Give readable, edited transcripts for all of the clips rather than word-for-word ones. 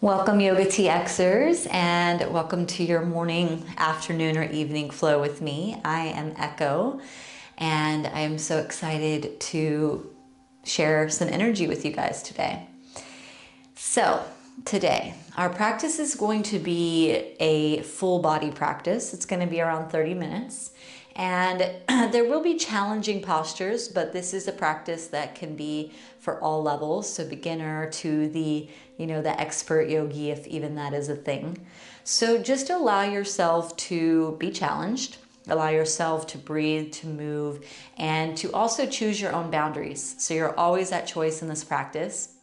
Welcome YOGATXers, and welcome to your morning, afternoon, or evening flow with me. I am Echo, and I am so excited to share some energy with you guys today. So today, our practice is going to be a full body practice. It's going to be around 30 minutes. And there will be challenging postures, but this is a practice that can be for all levels. So beginner to the expert yogi, if even that is a thing. So just allow yourself to be challenged, allow yourself to breathe, to move, and to also choose your own boundaries. So you're always at choice in this practice.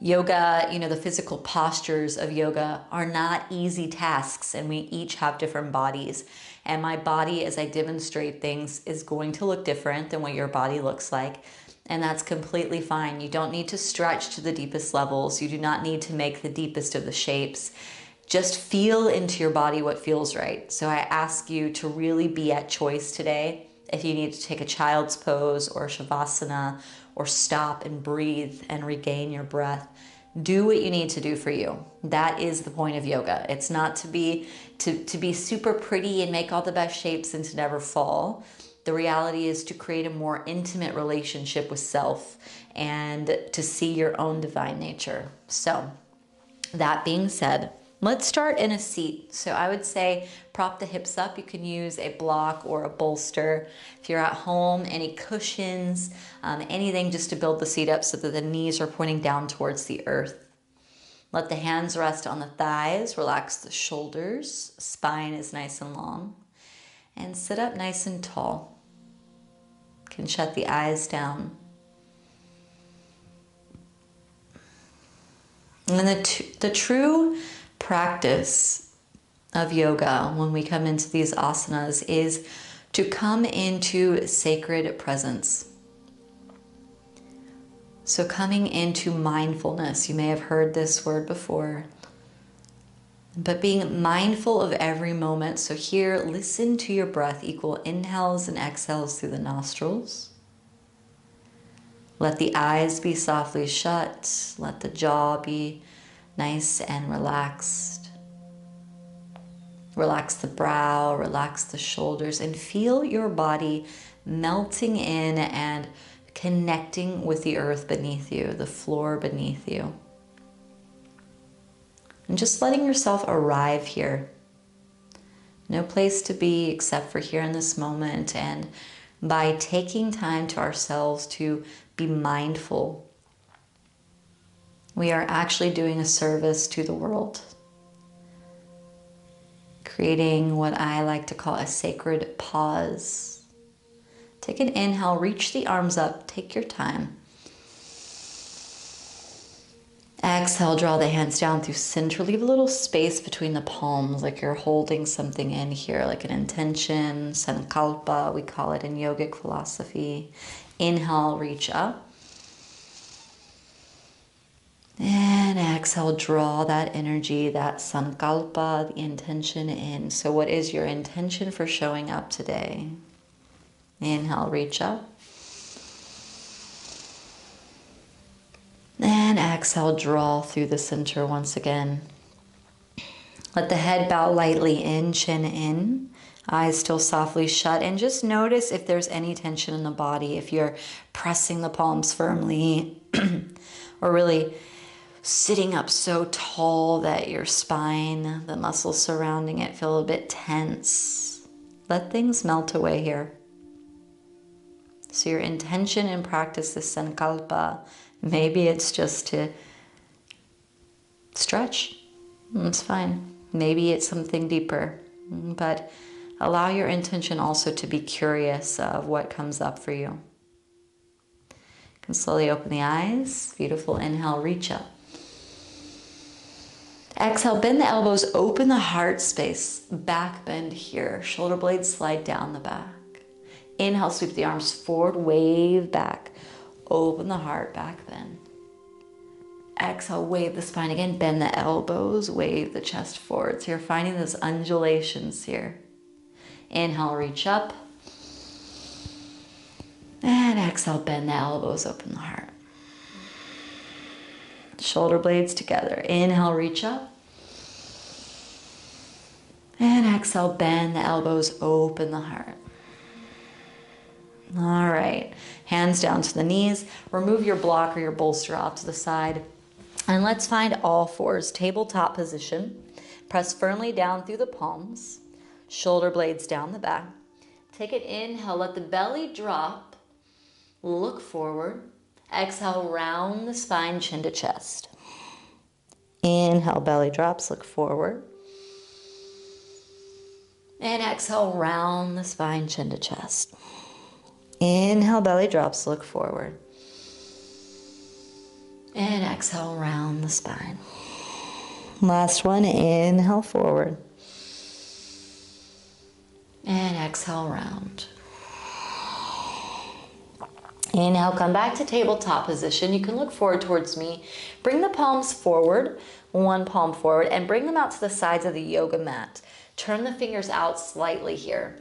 Yoga, the physical postures of yoga are not easy tasks, and we each have different bodies. And my body, as I demonstrate things, is going to look different than what your body looks like. And that's completely fine. You don't need to stretch to the deepest levels. You do not need to make the deepest of the shapes. Just feel into your body what feels right. So I ask you to really be at choice today. If you need to take a child's pose or shavasana, or stop and breathe and regain your breath, do what you need to do for you. That is the point of yoga. It's not to be super pretty and make all the best shapes and to never fall. The reality is to create a more intimate relationship with self and to see your own divine nature. So that being said, let's start in a seat. So I would say prop the hips up. You can use a block or a bolster. If you're at home, any cushions, anything just to build the seat up so that the knees are pointing down towards the earth. Let the hands rest on the thighs. Relax the shoulders. Spine is nice and long. And sit up nice and tall. You can shut the eyes down. And the true practice of yoga when we come into these asanas is to come into sacred presence. So coming into mindfulness, you may have heard this word before, but being mindful of every moment. So here, listen to your breath, equal inhales and exhales through the nostrils. Let the eyes be softly shut. Let the jaw be nice and relaxed. Relax the brow, relax the shoulders, and feel your body melting in and connecting with the earth beneath you, the floor beneath you. And just letting yourself arrive here. No place to be except for here in this moment. And by taking time to ourselves to be mindful, we are actually doing a service to the world. Creating what I like to call a sacred pause. Take an inhale, reach the arms up, take your time. Exhale, draw the hands down through center. Leave a little space between the palms, like you're holding something in here, like an intention, sankalpa, we call it in yogic philosophy. Inhale, reach up. And exhale, draw that energy, that sankalpa, the intention in. So what is your intention for showing up today? Inhale, reach up. And exhale, draw through the center once again. Let the head bow lightly in, chin in. Eyes still softly shut. And just notice if there's any tension in the body. If you're pressing the palms firmly or really sitting up so tall that your spine, the muscles surrounding it feel a bit tense. Let things melt away here. So your intention in practice is sankalpa. Maybe it's just to stretch. It's fine. Maybe it's something deeper. But allow your intention also to be curious of what comes up for you. You can slowly open the eyes. Beautiful. Inhale, reach up. Exhale, bend the elbows, open the heart space. Back bend here. Shoulder blades slide down the back. Inhale, sweep the arms forward, wave back. Open the heart, back bend. Exhale, wave the spine again, bend the elbows, wave the chest forward. So you're finding those undulations here. Inhale, reach up. And exhale, bend the elbows, open the heart. Shoulder blades together. Inhale, reach up. And exhale, bend the elbows, open the heart. All right, hands down to the knees. Remove your block or your bolster off to the side. And let's find all fours, tabletop position. Press firmly down through the palms. Shoulder blades down the back. Take an inhale, let the belly drop. Look forward. Exhale, round the spine, chin to chest. Inhale, belly drops, look forward. And exhale, round the spine, chin to chest. Inhale, belly drops, look forward. And exhale, round the spine. Last one, inhale, forward. And exhale, round. Inhale, come back to tabletop position. You can look forward towards me. Bring the palms forward, one palm forward, and bring them out to the sides of the yoga mat. Turn the fingers out slightly here.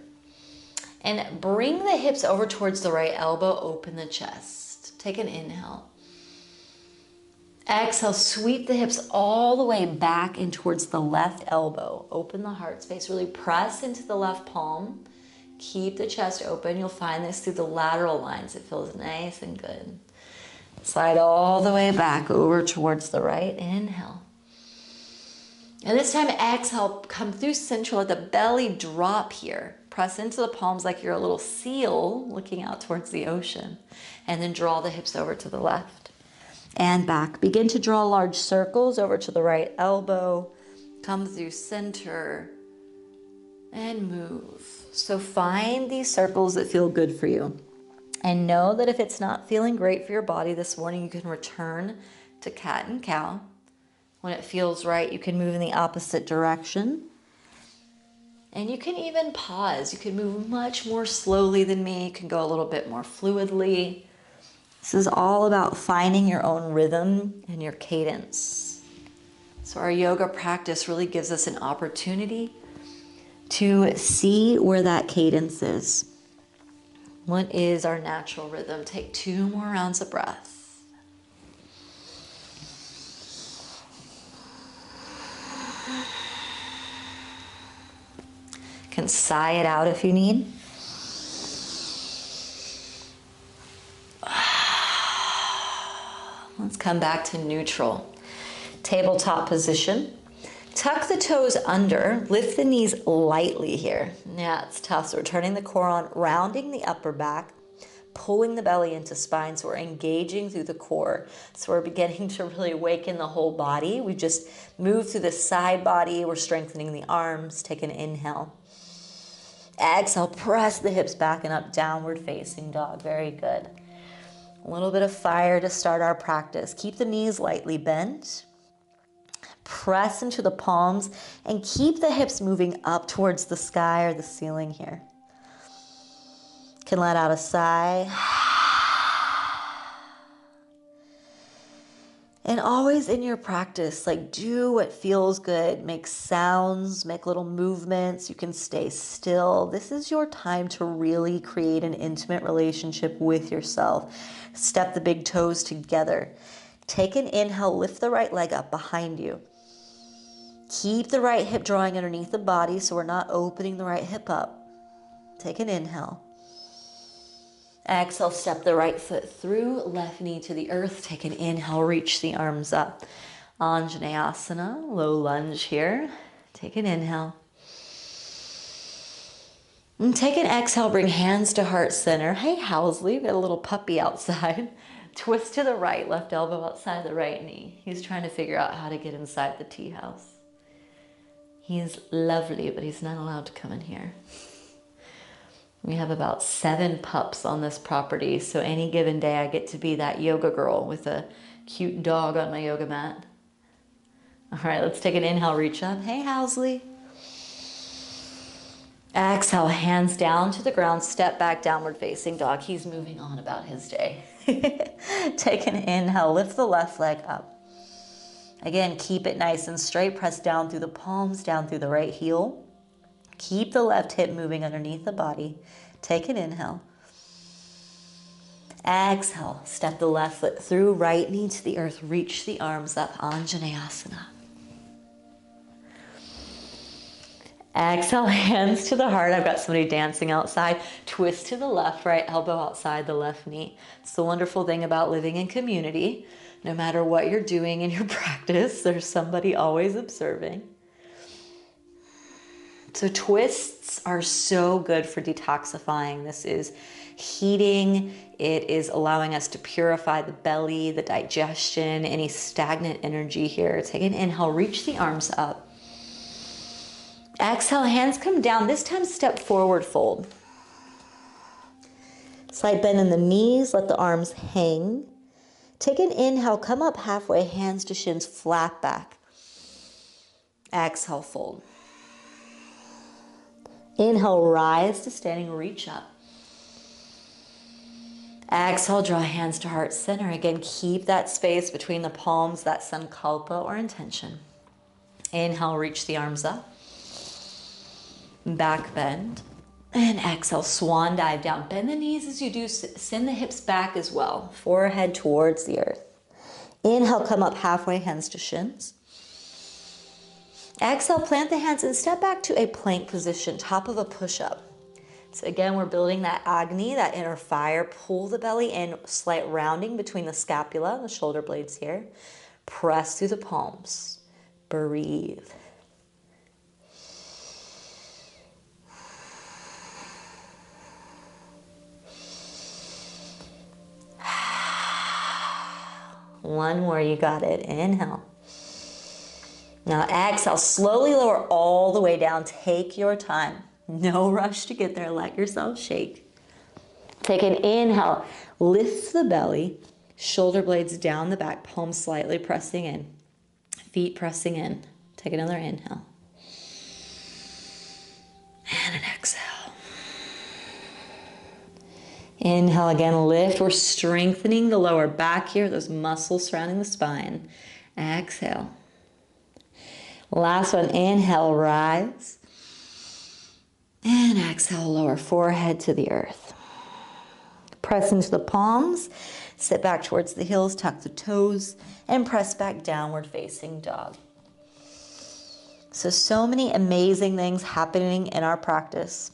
And bring the hips over towards the right elbow, open the chest. Take an inhale. Exhale, sweep the hips all the way back in towards the left elbow. Open the heart space, really press into the left palm. Keep the chest open. You'll find this through the lateral lines. It feels nice and good. Slide all the way back over towards the right. Inhale. And this time, exhale, come through central. Let the belly drop here. Press into the palms like you're a little seal looking out towards the ocean. And then draw the hips over to the left and back. Begin to draw large circles over to the right elbow. Come through center and move. So find these circles that feel good for you. And know that if it's not feeling great for your body this morning, you can return to cat and cow. When it feels right, you can move in the opposite direction. And you can even pause. You can move much more slowly than me. You can go a little bit more fluidly. This is all about finding your own rhythm and your cadence. So our yoga practice really gives us an opportunity to see where that cadence is. What is our natural rhythm? Take 2 more rounds of breath. You can sigh it out if you need. Let's come back to neutral. Tabletop position. Tuck the toes under, lift the knees lightly here. Yeah, it's tough. So we're turning the core on, rounding the upper back, pulling the belly into spine. So we're engaging through the core. So we're beginning to really awaken the whole body. We just moved through the side body. We're strengthening the arms. Take an inhale. Exhale, press the hips back and up, downward facing dog. Very good. A little bit of fire to start our practice. Keep the knees lightly bent. Press into the palms and keep the hips moving up towards the sky or the ceiling here. You can let out a sigh. And always in your practice, like do what feels good, make sounds, make little movements. You can stay still. This is your time to really create an intimate relationship with yourself. Step the big toes together. Take an inhale, lift the right leg up behind you. Keep the right hip drawing underneath the body so we're not opening the right hip up. Take an inhale. Exhale, step the right foot through, left knee to the earth. Take an inhale, reach the arms up. Anjaneyasana, low lunge here. Take an inhale. And take an exhale, bring hands to heart center. Hey, Housley, we've got a little puppy outside. Twist to the right, left elbow outside the right knee. He's trying to figure out how to get inside the tea house. He's lovely, but he's not allowed to come in here. We have about 7 pups on this property, so any given day I get to be that yoga girl with a cute dog on my yoga mat. All right, let's take an inhale, reach up. Hey, Housley. Exhale, hands down to the ground, step back, downward facing dog. He's moving on about his day. Take an inhale, lift the left leg up. Again, keep it nice and straight. Press down through the palms, down through the right heel. Keep the left hip moving underneath the body. Take an inhale. Exhale, step the left foot through, right knee to the earth, reach the arms up, Anjaneyasana. Exhale, hands to the heart. I've got somebody dancing outside. Twist to the left, right elbow outside the left knee. It's the wonderful thing about living in community. No matter what you're doing in your practice, there's somebody always observing. So twists are so good for detoxifying. This is heating. It is allowing us to purify the belly, the digestion, any stagnant energy here. Take an inhale, reach the arms up. Exhale, hands come down. This time step forward fold. Slight bend in the knees, let the arms hang. Take an inhale, come up halfway, hands to shins, flat back. Exhale, fold. Inhale, rise to standing, reach up. Exhale, draw hands to heart center. Again, keep that space between the palms, that sankalpa or intention. Inhale, reach the arms up. Back bend. And exhale, swan dive down. Bend the knees as you do. Send the hips back as well. Forehead towards the earth. Inhale, come up halfway, hands to shins. Exhale, plant the hands and step back to a plank position, top of a push-up. So again, we're building that Agni, that inner fire. Pull the belly in, slight rounding between the scapula and the shoulder blades here. Press through the palms. Breathe. One more, you got it. Inhale. Now exhale, slowly lower all the way down. Take your time. No rush to get there. Let yourself shake. Take an inhale. Lift the belly. Shoulder blades down the back. Palms slightly pressing in. Feet pressing in. Take another inhale. And an exhale. Inhale again, lift. We're strengthening the lower back here, those muscles surrounding the spine. Exhale. Last one, inhale, rise. And exhale, lower forehead to the earth. Press into the palms, sit back towards the heels, tuck the toes, and press back downward facing dog. So many amazing things happening in our practice.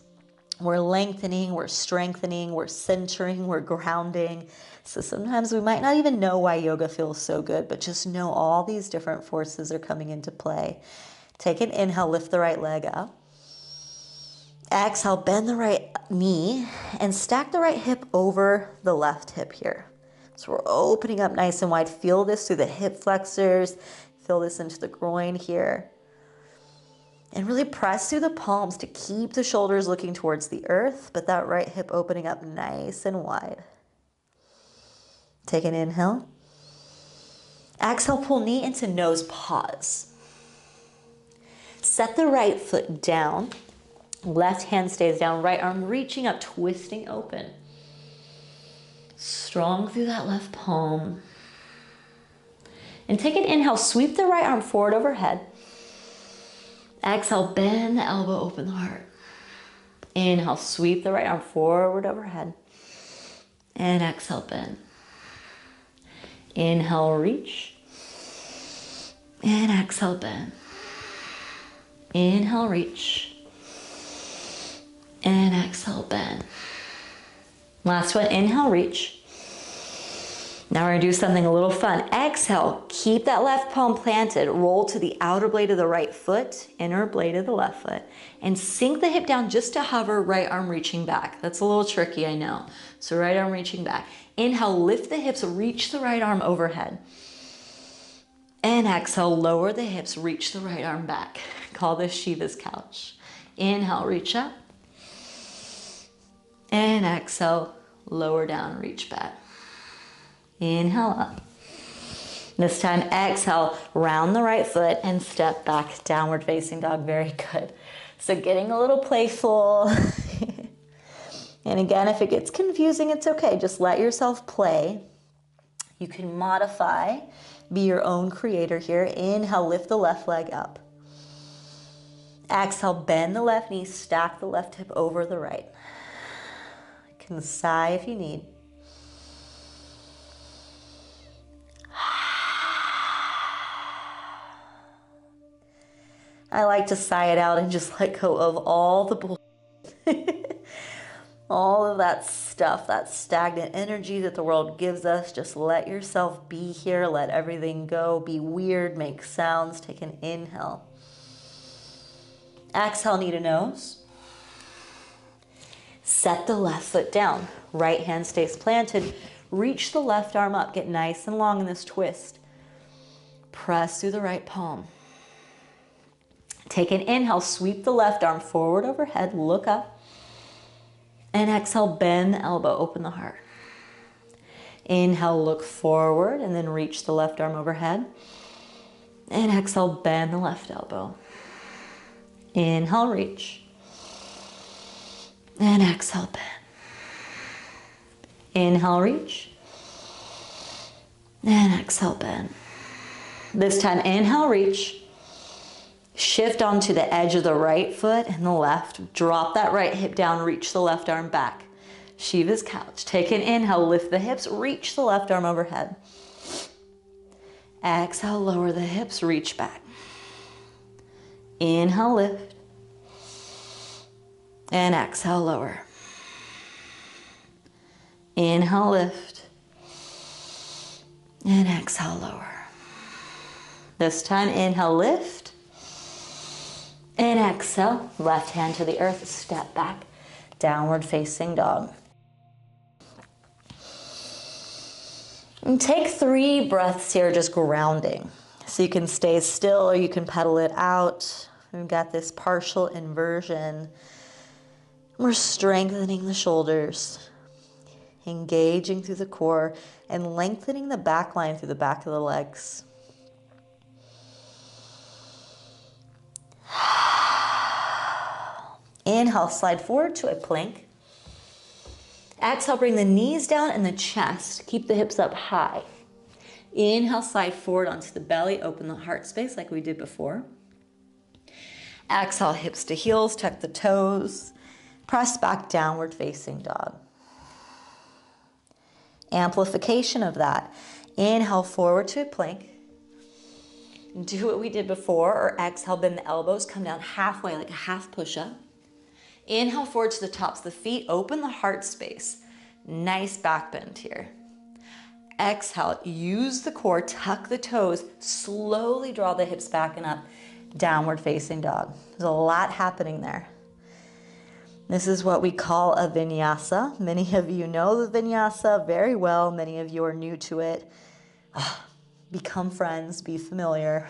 We're lengthening, we're strengthening, we're centering, we're grounding. So sometimes we might not even know why yoga feels so good, but just know all these different forces are coming into play. Take an inhale, lift the right leg up. Exhale, bend the right knee and stack the right hip over the left hip here. So we're opening up nice and wide. Feel this through the hip flexors. Feel this into the groin here. And really press through the palms to keep the shoulders looking towards the earth, but that right hip opening up nice and wide. Take an inhale. Exhale, pull knee into nose, pause. Set the right foot down. Left hand stays down, right arm reaching up, twisting open. Strong through that left palm. And take an inhale, sweep the right arm forward overhead. Exhale, bend the elbow, open the heart. Inhale, sweep the right arm forward overhead. And exhale, bend. Inhale, reach. And exhale, bend. Inhale, reach. And exhale, bend. Last one, inhale, reach. Now we're gonna do something a little fun. Exhale, keep that left palm planted, roll to the outer blade of the right foot, inner blade of the left foot, and sink the hip down just to hover, right arm reaching back. That's a little tricky, I know. So right arm reaching back. Inhale, lift the hips, reach the right arm overhead. And exhale, lower the hips, reach the right arm back. Call this Shiva's couch. Inhale, reach up. And exhale, lower down, reach back. Inhale up. This time, exhale, round the right foot and step back, downward facing dog. Very good. So getting a little playful. And again, if it gets confusing, it's okay. Just let yourself play. You can modify, be your own creator here. Inhale, lift the left leg up. Exhale, bend the left knee, stack the left hip over the right. You can sigh if you need. I like to sigh it out and just let go of all the bullshit. All of that stuff, that stagnant energy that the world gives us. Just let yourself be here. Let everything go. Be weird. Make sounds. Take an inhale. Exhale, knee to nose. Set the left foot down. Right hand stays planted. Reach the left arm up. Get nice and long in this twist. Press through the right palm. Take an inhale. Sweep the left arm forward overhead. Look up. And exhale, bend the elbow, open the heart. Inhale, look forward, and then reach the left arm overhead. And exhale, bend the left elbow. Inhale, reach. And exhale, bend. Inhale, reach. And exhale, bend. This time, inhale, reach. Shift onto the edge of the right foot and the left. Drop that right hip down, reach the left arm back. Shiva's couch. Take an inhale, lift the hips, reach the left arm overhead. Exhale, lower the hips, reach back. Inhale, lift. And exhale, lower. Inhale, lift. And exhale, lower. This time, inhale, lift. And exhale, left hand to the earth, step back, downward facing dog. And take 3 breaths here, just grounding. So you can stay still or you can pedal it out. We've got this partial inversion. We're strengthening the shoulders, engaging through the core, and lengthening the back line through the back of the legs. Inhale, slide forward to a plank. Exhale, bring the knees down and the chest. Keep the hips up high. Inhale, slide forward onto the belly. Open the heart space like we did before. Exhale, hips to heels. Tuck the toes. Press back, downward facing dog. Amplification of that. Inhale, forward to a plank. Do what we did before, or exhale, bend the elbows. Come down halfway like a half push-up. Inhale forward to the tops of the feet, open the heart space. Nice back bend here. Exhale, use the core, tuck the toes, slowly draw the hips back and up, downward facing dog. There's a lot happening there. This is what we call a vinyasa. Many of you know the vinyasa very well. Many of you are new to it. Become friends, be familiar.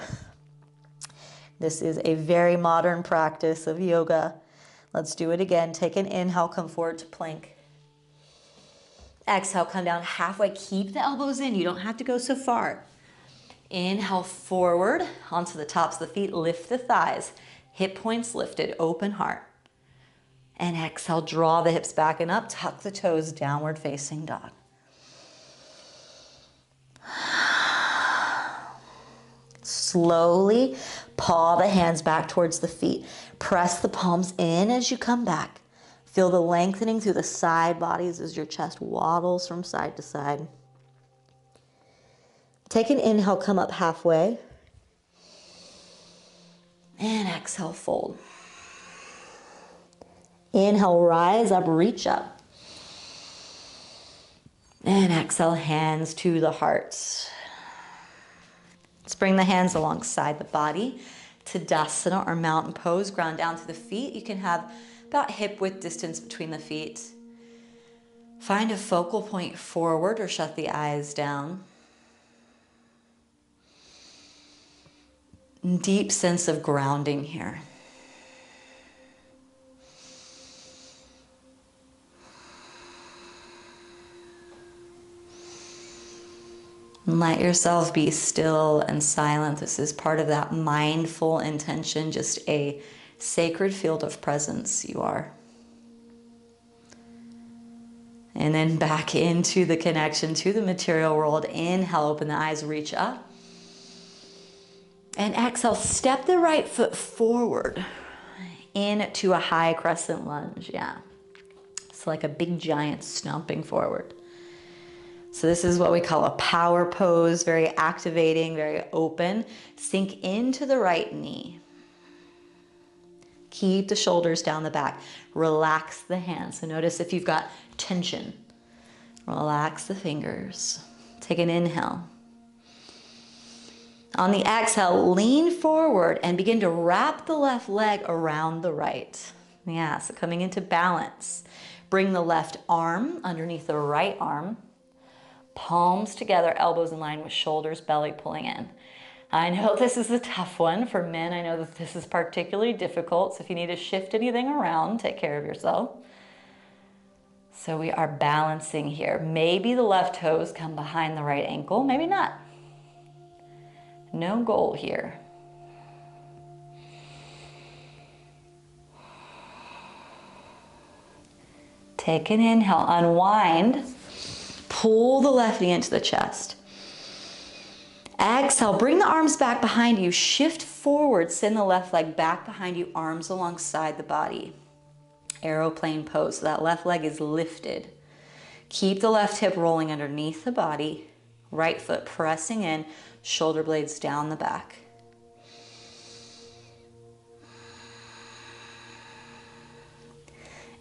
This is a very modern practice of yoga. Let's do it again. Take an inhale, come forward to plank. Exhale, come down halfway. Keep the elbows in. You don't have to go so far. Inhale forward onto the tops of the feet. Lift the thighs. Hip points lifted. Open heart. And exhale, draw the hips back and up. Tuck the toes, downward facing dog. Slowly paw the hands back towards the feet. Press the palms in as you come back. Feel the lengthening through the side bodies as your chest waddles from side to side. Take an inhale, come up halfway. And exhale, fold. Inhale, rise up, reach up. And exhale, hands to the heart. Let's bring the hands alongside the body. Tadasana or mountain pose, ground down to the feet. You can have about hip width distance between the feet. Find a focal point forward or shut the eyes down. Deep sense of grounding here. And let yourself be still and silent. This is part of that mindful intention, just a sacred field of presence you are. And then back into the connection to the material world. Inhale, open the eyes, reach up. And exhale, step the right foot forward into a high crescent lunge. Yeah. It's like a big giant stomping forward. So this is what we call a power pose, very activating, very open. Sink into the right knee. Keep the shoulders down the back. Relax the hands. So notice if you've got tension. Relax the fingers. Take an inhale. On the exhale, lean forward and begin to wrap the left leg around the right. Yeah, so coming into balance. Bring the left arm underneath the right arm. Palms together, elbows in line with shoulders, belly pulling in. I know this is a tough one. For men, I know that this is particularly difficult. So if you need to shift anything around, take care of yourself. So we are balancing here. Maybe the left toes come behind the right ankle, maybe not. No goal here. Take an inhale, unwind, pull the left knee into the chest. Exhale, bring the arms back behind you, shift forward, send the left leg back behind you, arms alongside the body. Aeroplane pose, so that left leg is lifted. Keep the left hip rolling underneath the body, right foot pressing in, shoulder blades down the back.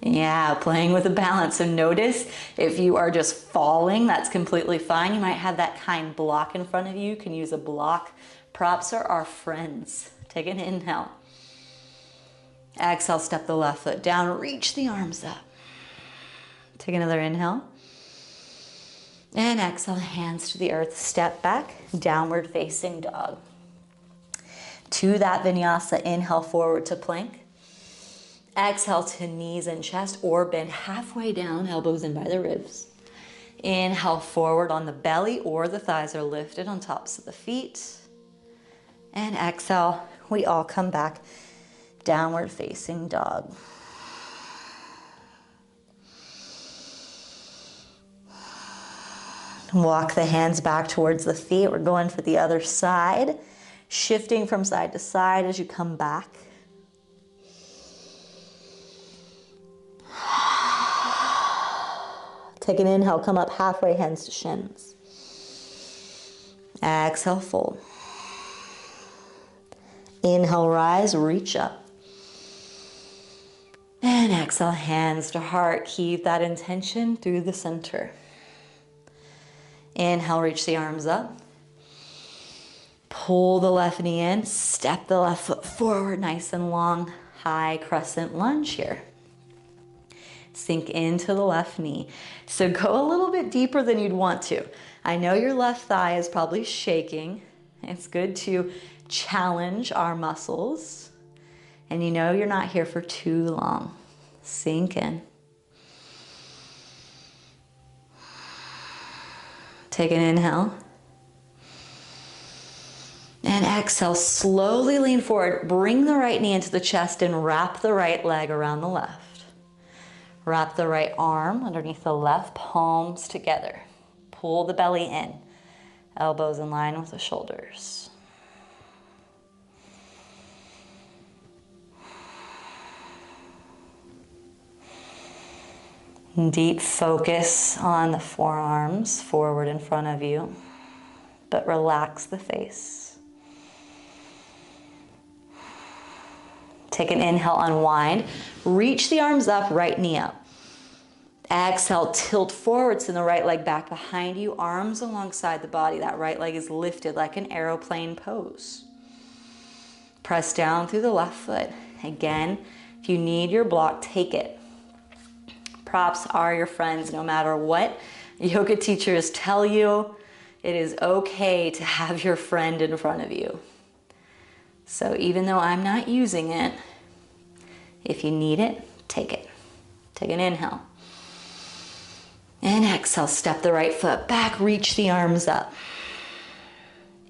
Yeah, playing with the balance. So notice if you are just falling, that's completely fine. You might have that kind block in front of you. You can use a block. Props are our friends. Take an inhale. Exhale, step the left foot down, reach the arms up. Take another inhale. And exhale, hands to the earth, step back, downward facing dog. To that vinyasa, inhale forward to plank. Exhale to knees and chest, or bend halfway down, elbows in by the ribs. Inhale forward on the belly, or the thighs are lifted on tops of the feet. And exhale, we all come back, downward facing dog. Walk the hands back towards the feet. We're going for the other side. Shifting from side to side as you come back. Take an inhale, come up halfway, hands to shins. Exhale, fold. Inhale, rise, reach up. And exhale, hands to heart. Keep that intention through the center. Inhale, reach the arms up. Pull the left knee in, step the left foot forward, nice and long, high crescent lunge here. Sink into the left knee. So go a little bit deeper than you'd want to. I know your left thigh is probably shaking. It's good to challenge our muscles. And you know you're not here for too long. Sink in. Take an inhale. And exhale, slowly lean forward. Bring the right knee into the chest and wrap the right leg around the left. Wrap the right arm underneath the left, palms together. Pull the belly in. Elbows in line with the shoulders. Deep focus on the forearms forward in front of you, but relax the face. Take an inhale, unwind. Reach the arms up, right knee up. Exhale, tilt forward, send the right leg back behind you, arms alongside the body. That right leg is lifted like an aeroplane pose. Press down through the left foot. Again, if you need your block, take it. Props are your friends no matter what yoga teachers tell you. It is okay to have your friend in front of you. So even though I'm not using it, if you need it, take it. Take an inhale. And exhale, step the right foot back, reach the arms up.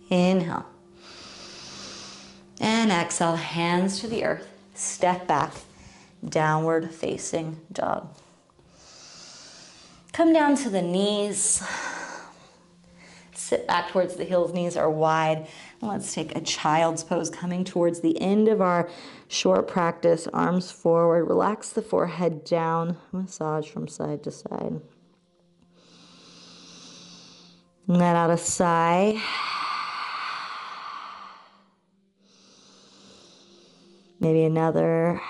Inhale. And exhale, hands to the earth, step back, downward facing dog. Come down to the knees. Sit back towards the heels, knees are wide. Let's take a child's pose, coming towards the end of our short practice. Arms forward, relax the forehead down, massage from side to side. Let out a sigh. Maybe another.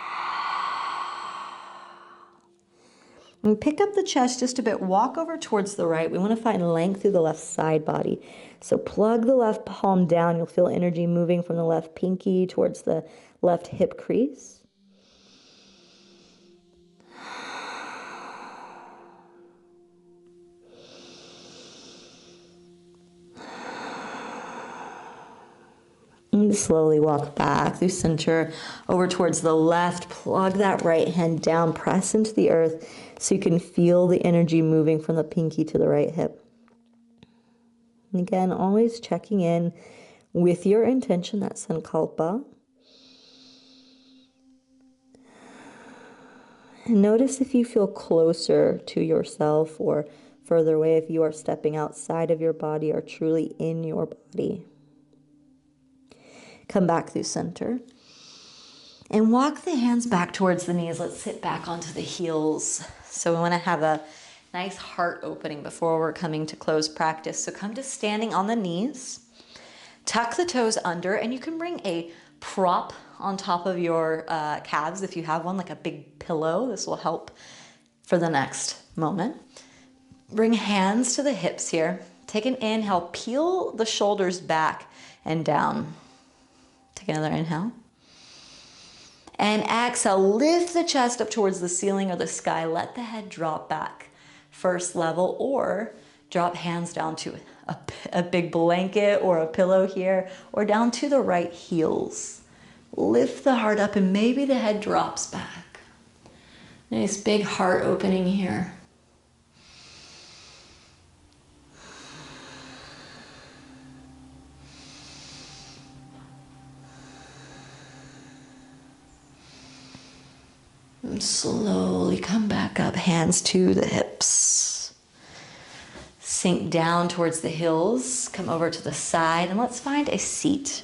And pick up the chest just a bit. Walk over towards the right. We want to find length through the left side body. So plug the left palm down. You'll feel energy moving from the left pinky towards the left hip crease. And slowly walk back through center, over towards the left. Plug that right hand down, press into the earth so you can feel the energy moving from the pinky to the right hip. And again, always checking in with your intention, that sankalpa. And notice if you feel closer to yourself or further away, if you are stepping outside of your body or truly in your body. Come back through center. And walk the hands back towards the knees. Let's sit back onto the heels. So we want to have a nice heart opening before we're coming to close practice. So come to standing on the knees. Tuck the toes under, and you can bring a prop on top of your calves if you have one, like a big pillow. This will help for the next moment. Bring hands to the hips here. Take an inhale, peel the shoulders back and down. Take another inhale. And exhale, lift the chest up towards the ceiling or the sky. Let the head drop back first level, or drop hands down to a big blanket or a pillow here, or down to the right heels. Lift the heart up and maybe the head drops back. Nice big heart opening here. And slowly come back up, hands to the hips. Sink down towards the heels, come over to the side, and let's find a seat.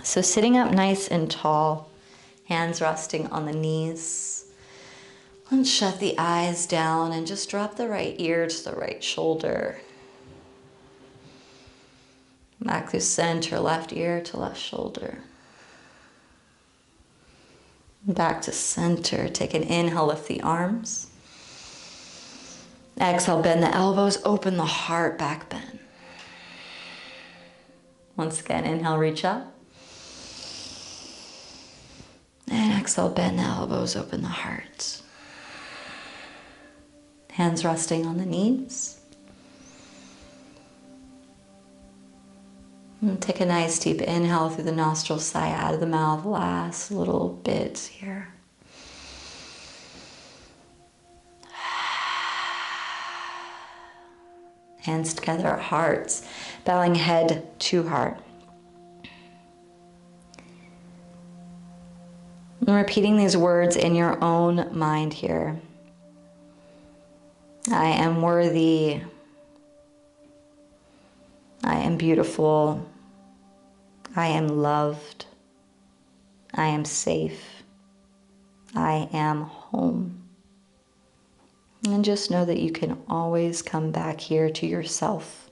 So sitting up nice and tall, hands resting on the knees. Let's shut the eyes down and just drop the right ear to the right shoulder. Back through center, left ear to left shoulder. Back to center. Take an inhale, lift the arms. Exhale, bend the elbows, open the heart, back bend. Once again, inhale, reach up. And exhale, bend the elbows, open the heart. Hands resting on the knees. And take a nice deep inhale through the nostrils, sigh out of the mouth. Last little bit here. Hands together, hearts, bowing head to heart. And repeating these words in your own mind here. I am worthy. I am beautiful. I am loved. I am safe. I am home. And just know that you can always come back here to yourself.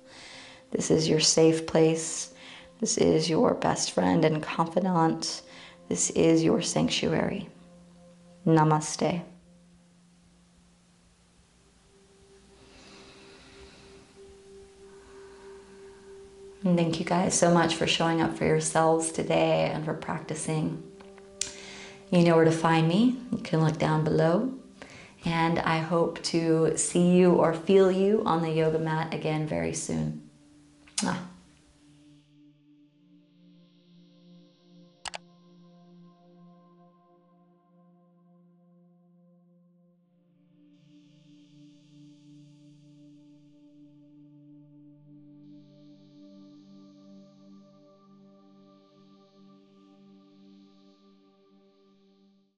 This is your safe place. This is your best friend and confidant. This is your sanctuary. Namaste. And thank you guys so much for showing up for yourselves today and for practicing. You know where to find me. You can look down below. And I hope to see you or feel you on the yoga mat again very soon.